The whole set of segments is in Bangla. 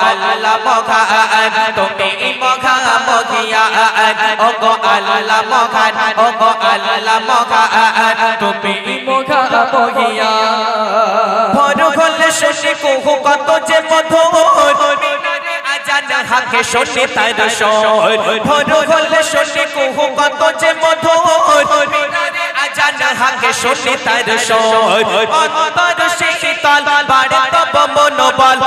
আল্লাহ মহান তুমি মহামহিয়ান ওগো আল্লাহ মহান ওগো আল্লাহ মহান তুমি মহামহিয়ান ভোর হলে শুনি কুহু কত যে মধুর আজান হাকে শুনি তার স্বর ভোর হলে শুনি কুহু কত যে মধুর আজান হাকে শুনি তার স্বর অন্তর শীতল বাড়ে তব মনোবল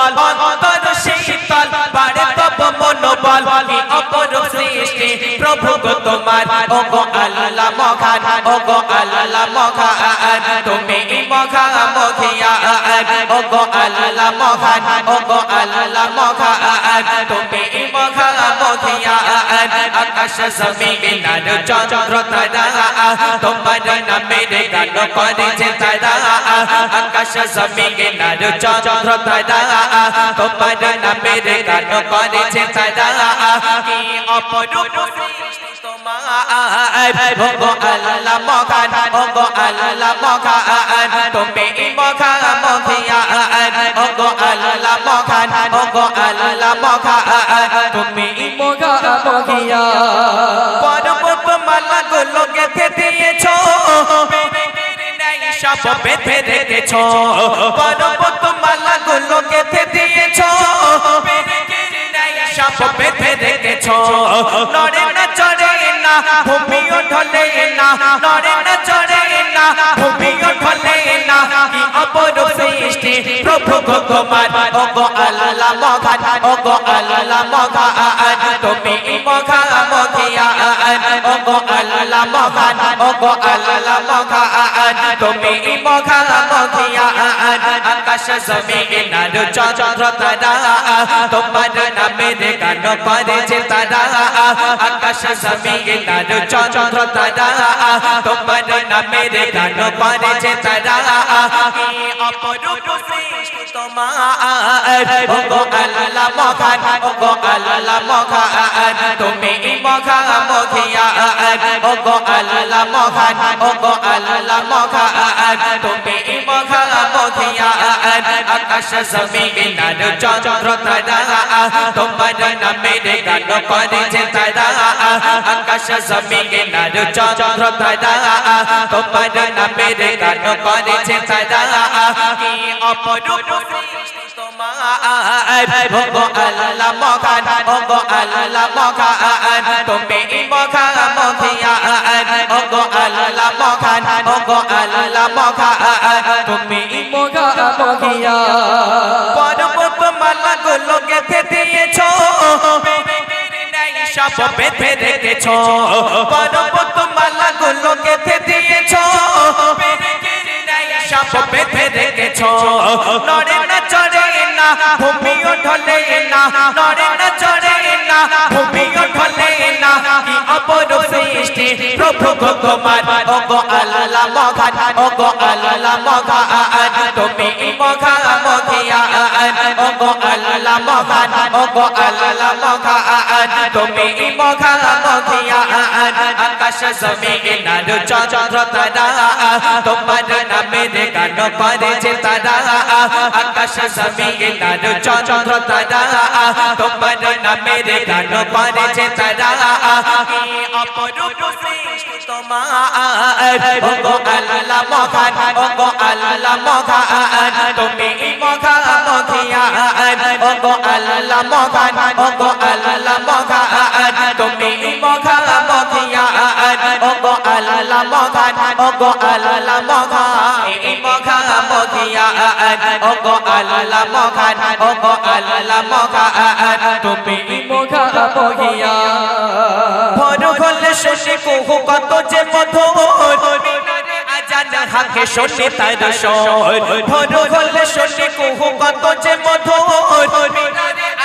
অন্তর শীতল বাড়ে তব মনোবল কি অপরূপ সৃষ্টি প্রভু গো তোমার ওগো আল্লাহ মহান ওগো আল্লাহ মহান তুমি মহামহিয়ান ওগো আল্লাহ মহান ওগো আল্লাহ মহান তুমি মহামহিয়ান আকাশ জমিন আর চন্দ্র তারা তোমার নামের গান করেছে তারা আকাশ জমিন আর চন্দ্র তারা তোমার নামের গান করেছে তারা কি অপরূপ সৃষ্টি তোমার ওগো আল্লাহ মহান ওগো আল্লাহ মহান তুমি মহামহিয়ান ওগো আল্লাহ মহান ওগো আল্লাহ মহান তুমি মহামহিয়ান পর্বতমালা গুলো গেঁথে দিয়েছো সব বেঁধে রেখেছো পর্বতমালা গুলো গেঁথে দিয়েছো সব বেঁধে রেখেছো নড়ে না চড়ে না ভূমিও ঢলে না নড়ে না চড়ে না ভূমিও ঢলে না কি অপরূপ সৃষ্টি প্রভু গো তোমার ওগো আল্লাহ মহান ওগো আল্লাহ মহান তুমি মহামহিয়ান ওগো আল্লাহ মহান ওগো আল্লাহ মহান তুমি মহামহিয়ান আকাশ জমিন আর চন্দ্র তারা তোমার নামের গান করেছে তারা আকাশ জমিন আর চন্দ্র তারা তোমার নামের গান করেছে তারা কি অপরূপ সৃষ্টি তোমার ওগো আল্লাহ মহান ওগো আল্লাহ মহান তুমি মহামহিয়ান ওগো আল্লাহ মহান ওগো আল্লাহ মহান তুমি মহামহিয়ান আকাশ জমিন আর চন্দ্র তারা তোমার নামের গান করেছে তারা আকাশ জমিন আর চন্দ্র তারা তোমার নামের গান করেছে তারা কি অপরূপ সৃষ্টি তোমার ওগো আল্লাহ মহান ওগো আল্লাহ মহান তুমি মহামহিয়ান ওগো আল্লাহ মহান ওগো আল্লাহ মহান তুমি মহামহিয়ান পর্বতমালা গুলো গেঁথে দিয়েছো সব বেঁধে রেখেছো পর্বতমালা গুলো গেঁথে দিয়েছো সব বেঁধে রেখেছো নড়ে না চড়ে না ভূমিও ঢলে না নড়ে না চড়ে না ভূমিও ঢলে না কি অপরূপ সৃষ্টি প্রভু গো তোমার ওগো আল্লাহ মহান ওগো আল্লাহ মহান তুমি মহামহিয়ান ওগো আল্লাহ মহান ওগো আল্লাহ মহান তুমি মহামহিয়ান আকাশ জমিন আর চন্দ্র তারা তোমার নামের গান করেছে তারা আকাশ জমিন আর চন্দ্র তারা তোমার নামের গান করেছে তারা কি অপরূপ সৃষ্টি তোমার ওগো আল্লাহ মহান ওগো আল্লাহ মহান তুমি মহামহিয়ান ওগো আল্লাহ মহান ওগো আল্লাহ মহান তুমি মহামহিয়ান ওগো আল্লাহ মহান ওগো আল্লাহ মহান মহামহিয়ান ওগো আল্লাহ মহান ওগো আল্লাহ মহান তুমি মহামহিয়ান ভোর হলে শুনি কুহু কত যে মধুর আজান হাকে শুনি তার স্বর ভোর হলে শুনি কুহু কত যে মধুর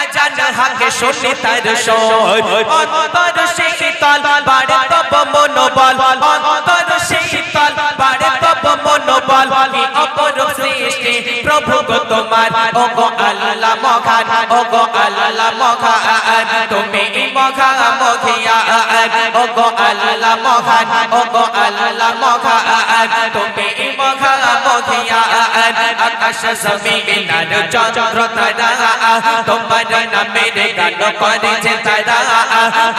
আজান হাকে শুনি তার স্বর অন্তর শীতল বাড়ে তব মনোবল অন্তর শীতল বাড়ে তব মনোবল কি অপরূপ সৃষ্টি প্রভু গো তোমার ওগো আল্লাহ মহান ওগো আল্লাহ মহান তুমি মহামহিয়ান ওগো আল্লাহ মহান ওগো আল্লাহ মহান তুমি মহামহিয়ান আকাশ জমিন আর চন্দ্র তারা তোমার নামের গান করেছে তারা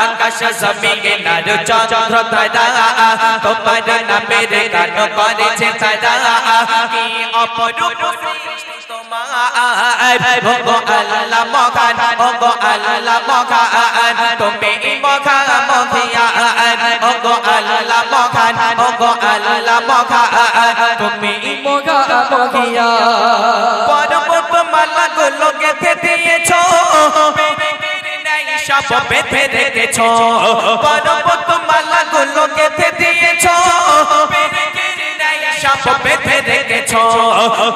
আকাশ জমিন আর চন্দ্র তারা তোমার নামের গান করেছে তারা কি অপরূপ সৃষ্টি তোমার ওগো আল্লাহ মহান ওগো আল্লাহ মহান তুমি মহান মহিয়ান ওগো আল্লাহ মহান ওগো আল্লাহ মহান তুমি মহান মহিয়ান পর্বত মালা গুলো গেঁথে দিয়েছো সব বেঁধে রেখেছো পর্বত মালা গুলো গেঁথে দিয়েছো সব বেঁধে রেখেছো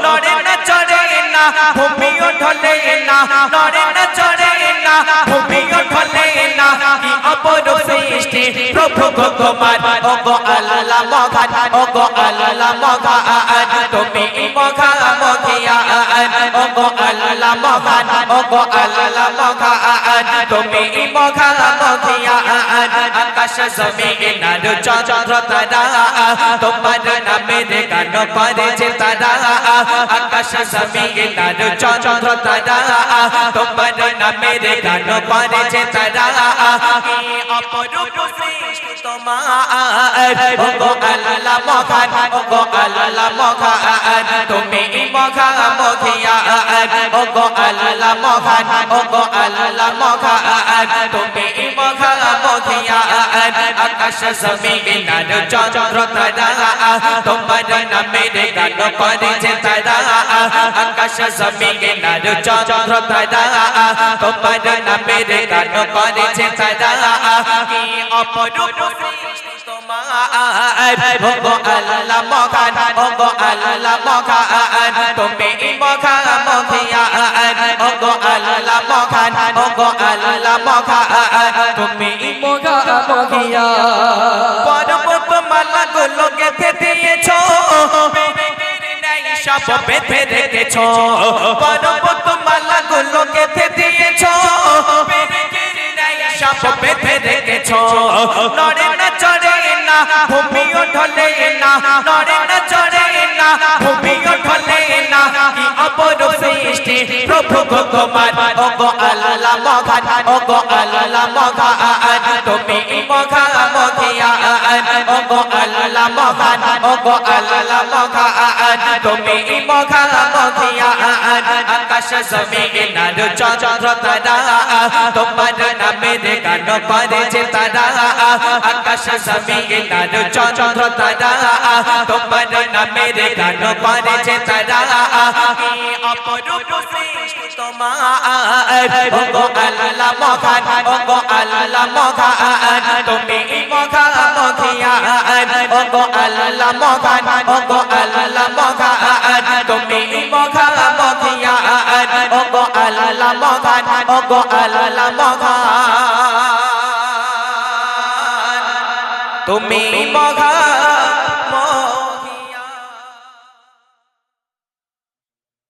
নড়ে না চড়ে না ভূমিও ঢলে না নড়ে না চড়ে না ভূমিও ঢলে না কি অপরূপ সৃষ্টি প্রভু তোমার ওগো আল্লাহ মহান ওগো আল্লাহ মহান তুমি মহান মহিয়ান ওগো আল্লাহ মহান ওগো আল্লাহ মহান তুমি মহান মহিয়ান আকাশ জমিন আর চন্দ্র তারা তোমার নামের গান করেছে তারা আকাশ জমিন আর চন্দ্র তারা তোমার নামের গান করেছে তারা কি অপরূপ সৃষ্টি তোমার ওগো আল্লাহ মহান ওগো আল্লাহ মহান তুমি মহান মহিয়ান ওগো আল্লাহ মহান ওগো আল্লাহ মহান তুমি মহান মহিয়ান আকাশ জমিন আর চন্দ্র তারা তোমার নামের গান করেছে তারা আকাশ জমিন আর চন্দ্র তারা তোমার নামের গান করেছে তারা কি অপরূপ সৃষ্টি তোমার ওগো আল্লাহ মহান ওগো আল্লাহ মহান তুমি মহান মহিয়ান ওগো আল্লাহ মহান ওগো আল্লাহ মহান তুমি মহান মহিয়ান পর্বত মালা গুলো গেঁথে দিয়েছো সব বেঁধে রেখেছো পর্বত মালা গুলো গেঁথে দিয়েছো সব বেঁধে রেখেছো নড়ে না চড়ে না ভূমিও ঢলে না নড়ে না চড়ে না ভূমিও ঢলে না কি অপরূপ সৃষ্টি প্রভু তোমার ওগো আল্লাহ মহান ওগো আল্লাহ মহান তুমি মহান মহিয়ান ওগো আল্লাহ মহান ওগো আল্লাহ মহান তুমি মহান মহিয়ান আকাশ জমিন আর চন্দ্র তারা তোমার নামের গান করেছে তারা আকাশ জমিন আর চন্দ্র তারা তোমার নামের গান করেছে তারা কি অপরূপ সৃষ্টি তোমার ওগো আল্লাহ মহান ওগো আল্লাহ মহান তুমি মহান মহিয়ান ওগো আল্লাহ মহান ওগো আল্লাহ মহান তুমি মহান মহিয়ান ওগো আল্লাহ মহান ওগো আল্লাহ মহান তুমি মহান